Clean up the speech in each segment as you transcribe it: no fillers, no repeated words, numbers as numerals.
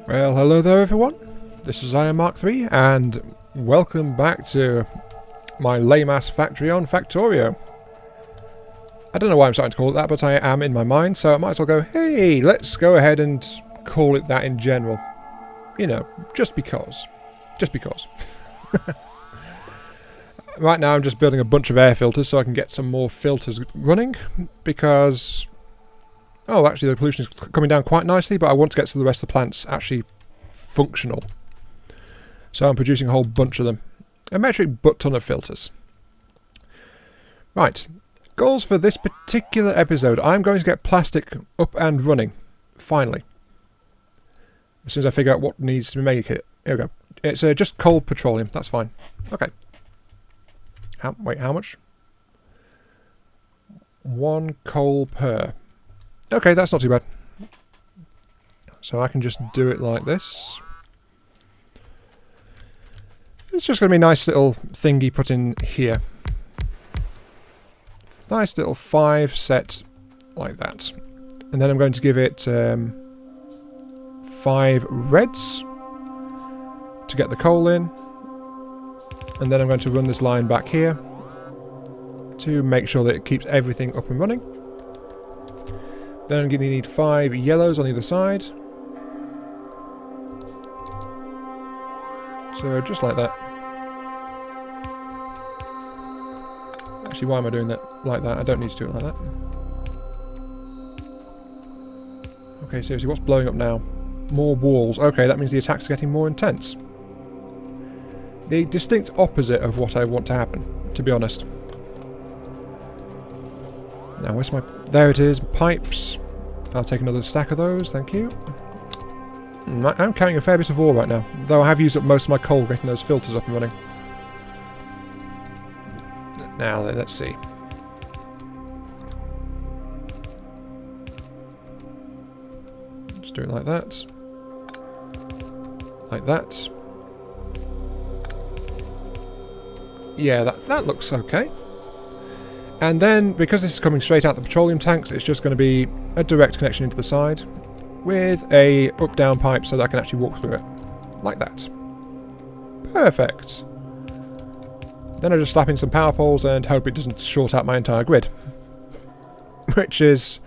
Well, hello there everyone, this is Iron Mark 3 and welcome back to my lame-ass factory on Factorio. I don't know why I'm starting to call it that, but I am in my mind, so I might as well go, hey, let's go ahead and call it that in general. You know, just because. Just because. Right now I'm just building a bunch of air filters so I can get some more filters running, because... oh, actually the pollution is coming down quite nicely, but I want to get to the rest of the plants actually functional. So I'm producing a whole bunch of them. A metric butt-ton of filters. Right. Goals for this particular episode. I'm going to get plastic up and running. Finally. As soon as I figure out what needs to make it. Here we go. It's just cold petroleum. That's fine. Okay. Wait, how much? 1 coal per. Okay, that's not too bad. So I can just do it like this. It's just going to be a nice little thingy put in here. Nice little 5 set like that. And then I'm going to give it 5 reds to get the coal in. And then I'm going to run this line back here to make sure that it keeps everything up and running. Then I'm going to need 5 yellows on either side. So just like that. Actually, why am I doing that like that? I don't need to do it like that. Okay, seriously, what's blowing up now? More walls. Okay, that means the attacks are getting more intense. The distinct opposite of what I want to happen, to be honest. Now, where's my... there it is, pipes. I'll take another stack of those, thank you. I'm carrying a fair bit of ore right now, though I have used up most of my coal getting those filters up and running. Now, let's see. Just do it like that. Like that. Yeah, that looks okay. And then, because this is coming straight out the petroleum tanks, it's just going to be a direct connection into the side with a up-down pipe so that I can actually walk through it. Like that. Perfect. Then I just slap in some power poles and hope it doesn't short out my entire grid. Which is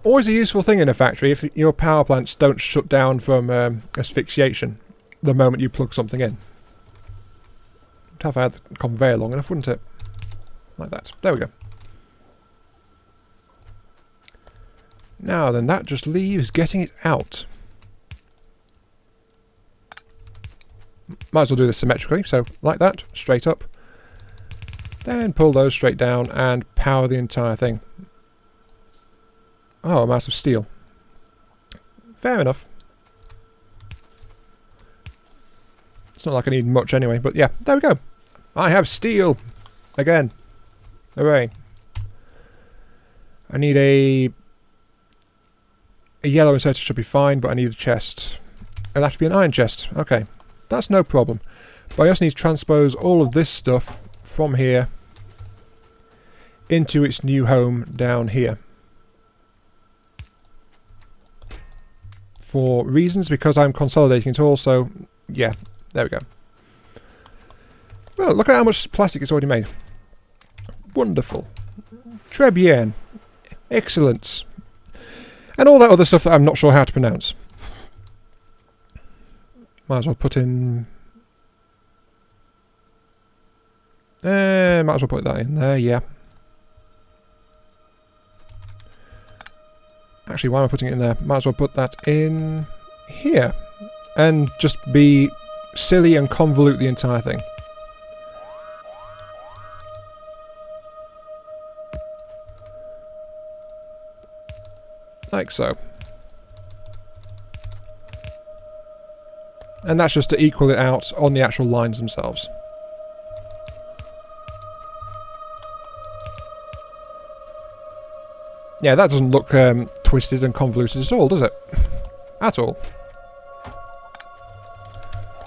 always a useful thing in a factory if your power plants don't shut down from asphyxiation the moment you plug something in. Would have had the conveyor long enough, wouldn't it? Like that. There we go. Now then, that just leaves getting it out. Might as well do this symmetrically, so like that, straight up. Then pull those straight down and power the entire thing. Oh, I'm out of steel. Fair enough. It's not like I need much anyway, but yeah, there we go. I have steel! Again. Hooray. I need a yellow inserter should be fine, but I need a chest. It'll have to be an iron chest. Okay. That's no problem. But I also need to transpose all of this stuff from here into its new home down here. For reasons, because I'm consolidating it all, so yeah, there we go. Well, look at how much plastic it's already made. Wonderful. Très bien. Excellent. And all that other stuff that I'm not sure how to pronounce. Might as well put in... might as well put that in there, yeah. Actually, why am I putting it in there? Might as well put that in here. And just be silly and convolute the entire thing. Like so. And that's just to equal it out on the actual lines themselves. Yeah, that doesn't look twisted and convoluted at all, does it? at all.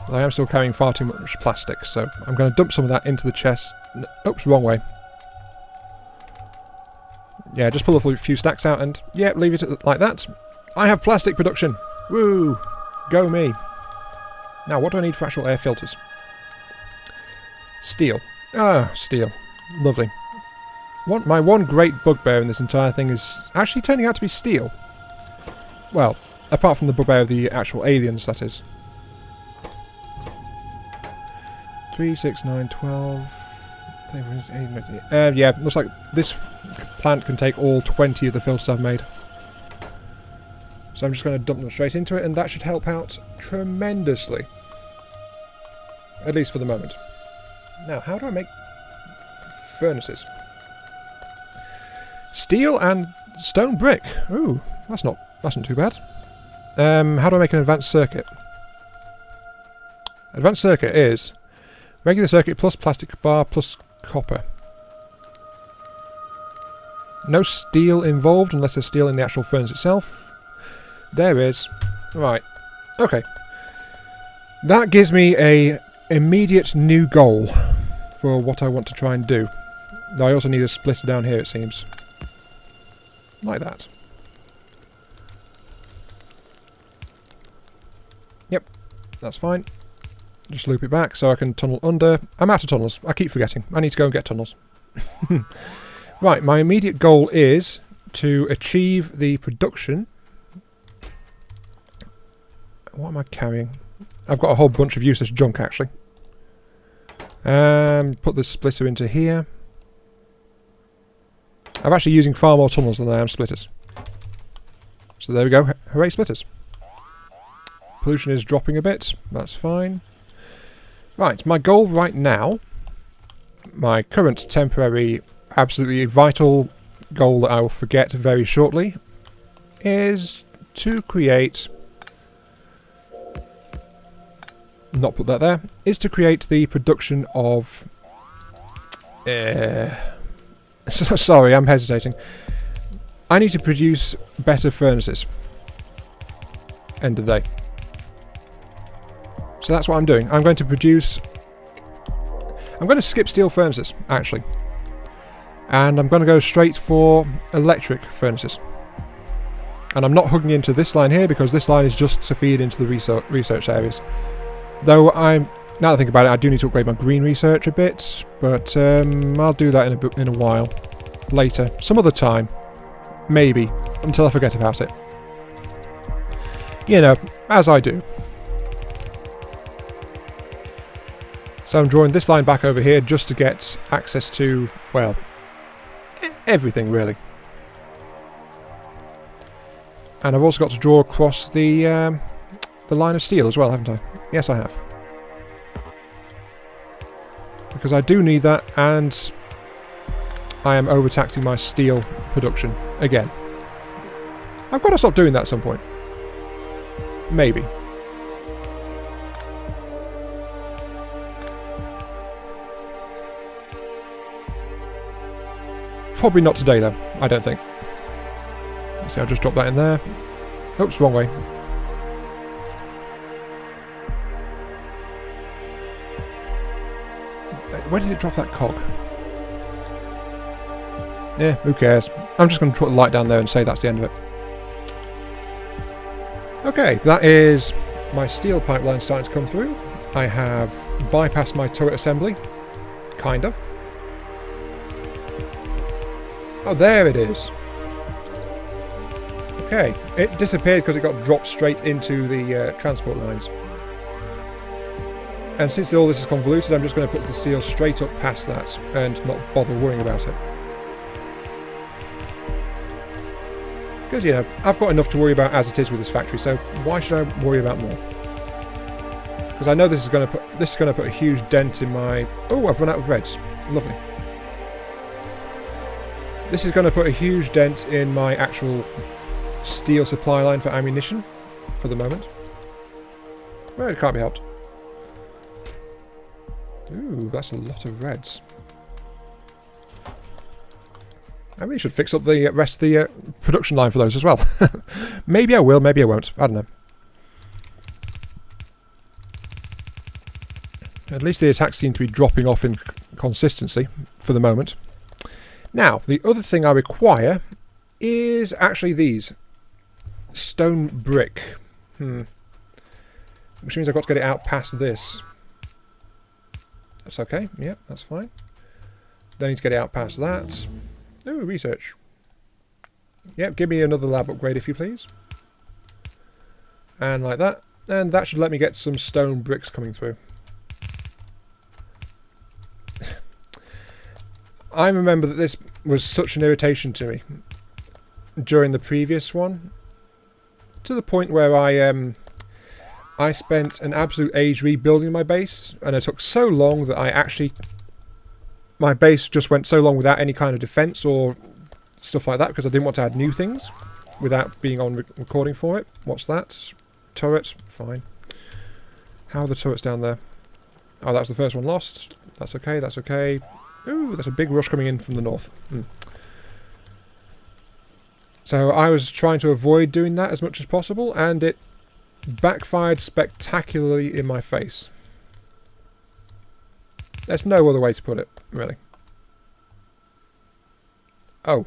I am still carrying far too much plastic, so I'm going to dump some of that into the chest. Oops, wrong way. Yeah, just pull a few stacks out and, yeah, leave it like that. I have plastic production. Woo! Go me. Now, what do I need for actual air filters? Steel. Ah, steel. Lovely. My one great bugbear in this entire thing is actually turning out to be steel. Well, apart from the bugbear of the actual aliens, that is. 3, 6, 9, 12... yeah, looks like this plant can take all 20 of the filters I've made. So I'm just going to dump them straight into it, and that should help out tremendously. At least for the moment. Now, how do I make furnaces? Steel and stone brick. Ooh, that's not too bad. How do I make an advanced circuit? Advanced circuit is regular circuit plus plastic bar plus copper. No steel involved unless there's steel in the actual furnace itself. There is. Right. Okay. That gives me a immediate new goal for what I want to try and do. Though I also need a splitter down here, it seems. Like that. Yep. That's fine. Just loop it back so I can tunnel under. I'm out of tunnels. I keep forgetting. I need to go and get tunnels. Right, my immediate goal is to achieve the production. What am I carrying? I've got a whole bunch of useless junk, actually. Put the splitter into here. I'm actually using far more tunnels than I am splitters. So there we go. Hooray, splitters. Pollution is dropping a bit. That's fine. Right, my goal right now, my current temporary, absolutely vital goal that I will forget very shortly, is to create... not put that there, is to create the production of... sorry, I'm hesitating. I need to produce better furnaces. End of the day. So that's what I'm doing. I'm going to produce... I'm going to skip steel furnaces, actually. And I'm going to go straight for electric furnaces. And I'm not hooking into this line here because this line is just to feed into the research areas. Though now that I think about it, I do need to upgrade my green research a bit, but I'll do that in a while. Later. Some other time. Maybe. Until I forget about it. You know, as I do. So I'm drawing this line back over here just to get access to, well, everything really. And I've also got to draw across the line of steel as well, haven't I? Yes, I have. Because I do need that, and I am overtaxing my steel production again. I've got to stop doing that at some point. Maybe. Probably not today, though. I don't think. See, I'll just drop that in there. Oops, wrong way. Where did it drop that cog? Yeah, who cares? I'm just going to put the light down there and say that's the end of it. Okay, that is my steel pipeline starting to come through. I have bypassed my turret assembly. Kind of. Oh, there it is. Okay, it disappeared because it got dropped straight into the transport lines. And since all this is convoluted, I'm just going to put the steel straight up past that and not bother worrying about it. Because, you know, I've got enough to worry about as it is with this factory, so why should I worry about more? Because I know this is going to put a huge dent in my... Oh, I've run out of reds. Lovely. This is going to put a huge dent in my actual steel supply line for ammunition, for the moment. Well, it can't be helped. Ooh, that's a lot of reds. I really should fix up the rest of the production line for those as well. Maybe I will, maybe I won't. I don't know. At least the attacks seem to be dropping off in consistency for the moment. Now, the other thing I require is actually these. Stone brick. Which means I've got to get it out past this. That's okay. Yep, that's fine. Then I need to get it out past that. Ooh, research. Yep, give me another lab upgrade if you please. And like that. And that should let me get some stone bricks coming through. I remember that this was such an irritation to me during the previous one, to the point where I spent an absolute age rebuilding my base, and it took so long that my base just went so long without any kind of defense or stuff like that, because I didn't want to add new things without being on recording for it. What's that? Turret. Fine. How are the turrets down there? Oh, that's the first one lost. That's okay, that's okay. Ooh, there's a big rush coming in from the north. So I was trying to avoid doing that as much as possible, and it backfired spectacularly in my face. There's no other way to put it, really. Oh.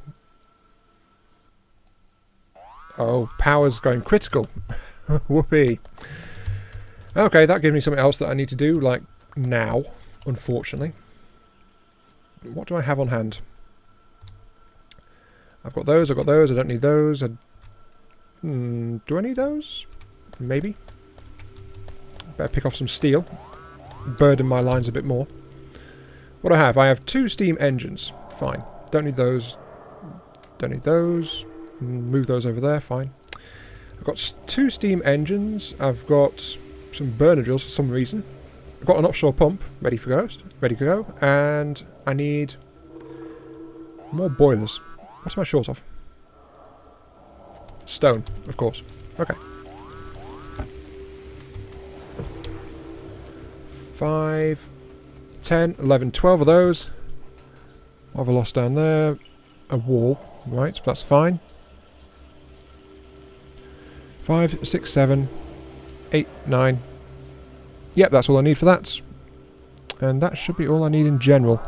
Oh, power's going critical. Whoopee. Okay, that gives me something else that I need to do, like, now, unfortunately. What do I have on hand? I've got those, I don't need those. Do I need those? Maybe. Better pick off some steel. Burden my lines a bit more. What do I have? I have 2 steam engines. Fine. Don't need those. Don't need those. Move those over there. Fine. I've got 2 steam engines. I've got some burner drills for some reason. I've got an offshore pump ready to go, and I need more boilers. What am I short of? Stone, of course. Okay. 5, 10, 11, 12 of those. What have I lost down there? A wall. Right, that's fine. 5, 6, 7, 8, 9. Yep, that's all I need for that. And that should be all I need in general.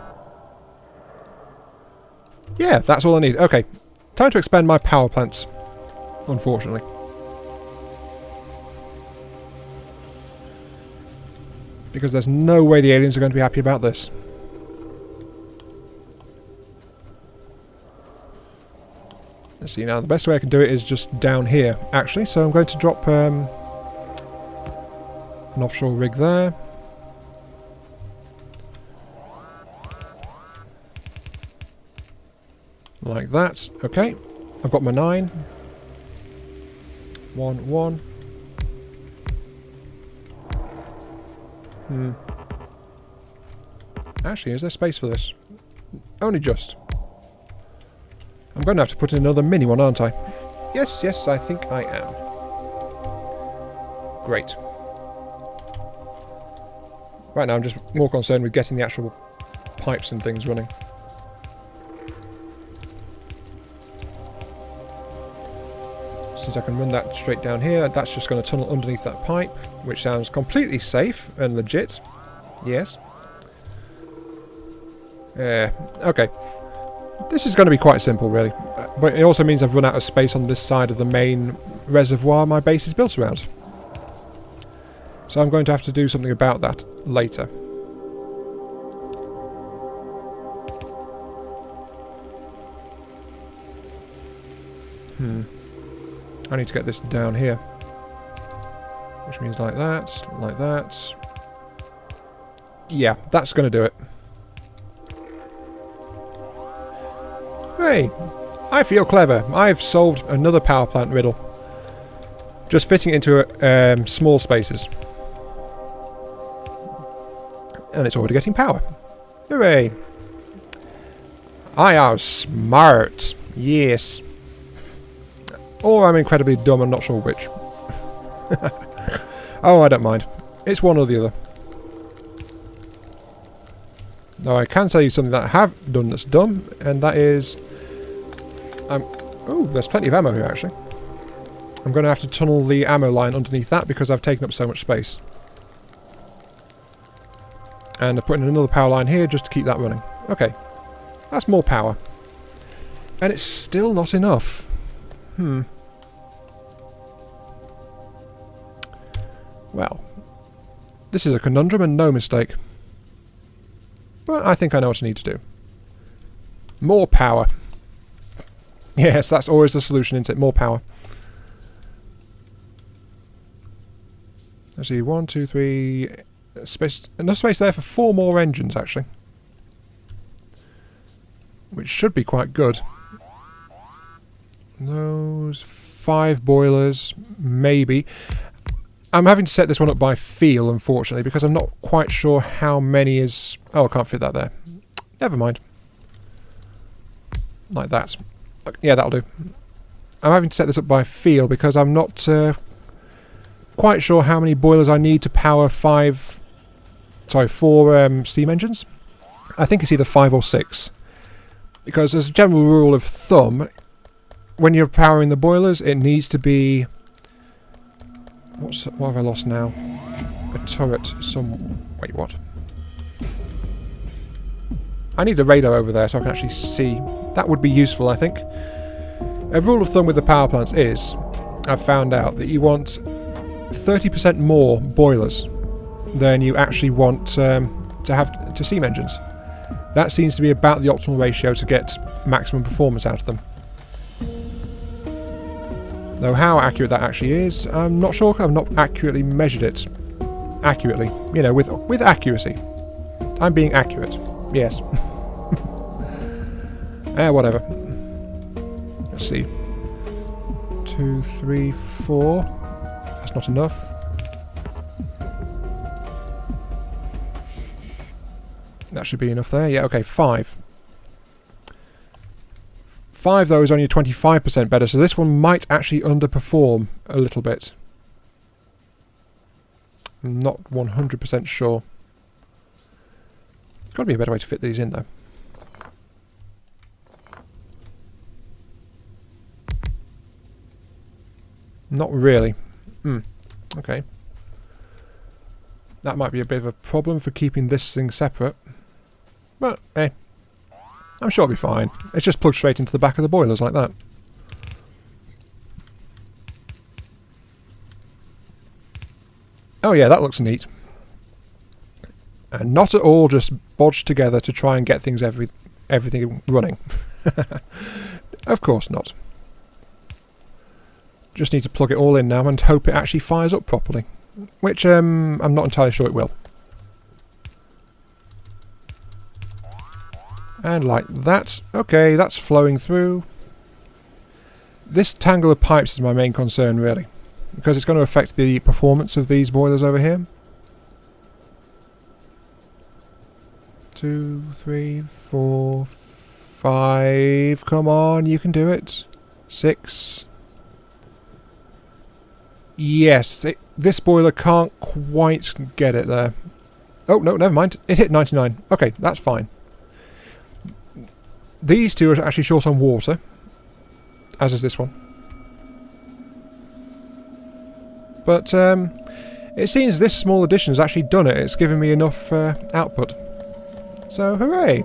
Yeah, that's all I need. Okay, time to expand my power plants, unfortunately. Because there's no way the aliens are going to be happy about this. Let's see, now the best way I can do it is just down here, actually. So I'm going to drop an offshore rig there. Like that. Okay. I've got my 9. 1, 1. Actually, is there space for this? Only just. I'm going to have to put in another mini one, aren't I? Yes, yes, I think I am. Great. Right now I'm just more concerned with getting the actual pipes and things running. Since I can run that straight down here, that's just going to tunnel underneath that pipe, which sounds completely safe and legit. Yes. Okay. This is going to be quite simple, really. But it also means I've run out of space on this side of the main reservoir my base is built around. So I'm going to have to do something about that later. I need to get this down here. Which means like that, like that. Yeah, that's going to do it. Hey, I feel clever. I've solved another power plant riddle. Just fitting it into small spaces. And it's already getting power. Hooray! I am smart. Yes. Or I'm incredibly dumb and not sure which. Oh, I don't mind. It's one or the other. Now I can tell you something that I have done that's dumb, and that is... oh, there's plenty of ammo here actually. I'm going to have to tunnel the ammo line underneath that because I've taken up so much space. And I'm putting in another power line here just to keep that running. Okay, that's more power. And it's still not enough. Well, this is a conundrum and no mistake. But I think I know what I need to do. More power. Yes, that's always the solution, isn't it? More power. Let's see, 1, 2, 3... enough space there for 4 more engines, actually. Which should be quite good. Those 5 boilers, maybe. I'm having to set this one up by feel, unfortunately, because I'm not quite sure how many is... Oh, I can't fit that there. Never mind. Like that. Yeah, that'll do. I'm having to set this up by feel because I'm not quite sure how many boilers I need to power 4 steam engines. I think it's either 5 or 6. Because as a general rule of thumb, when you're powering the boilers, it needs to be... What have I lost now? A turret Wait, what? I need a radar over there so I can actually see. That would be useful, I think. A rule of thumb with the power plants is, I've found out, that you want 30% more boilers than you actually want to have to steam engines. That seems to be about the optimal ratio to get maximum performance out of them. Though how accurate that actually is, I'm not sure. I've not accurately measured it. Accurately. You know, with accuracy. I'm being accurate. Yes. Whatever. Let's see. 2, 3, 4. That's not enough. That should be enough there. Yeah, okay, 5. 5 though is only 25% better, so this one might actually underperform a little bit. I'm not 100% sure. There's got to be a better way to fit these in though. Not really. Okay. That might be a bit of a problem for keeping this thing separate. But, I'm sure it'll be fine. It's just plugged straight into the back of the boilers like that. Oh yeah, that looks neat. And not at all just bodged together to try and get things everything running. Of course not. Just need to plug it all in now and hope it actually fires up properly. Which I'm not entirely sure it will. And like that. Okay, that's flowing through. This tangle of pipes is my main concern, really. Because it's going to affect the performance of these boilers over here. 2, 3, 4, 5. Come on, you can do it. 6. Yes, this boiler can't quite get it there. Oh, no, never mind. It hit 99. Okay, that's fine. These two are actually short on water, as is this one. But it seems this small addition has actually done it. It's given me enough output. So, hooray!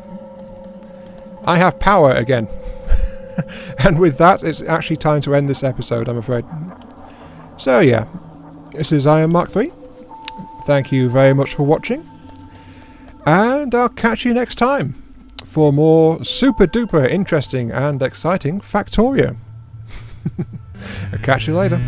I have power again. And with that, it's actually time to end this episode, I'm afraid. So yeah, this is Iron Mark 3. Thank you very much for watching. And I'll catch you next time for more super duper interesting and exciting Factorio. I'll catch you later.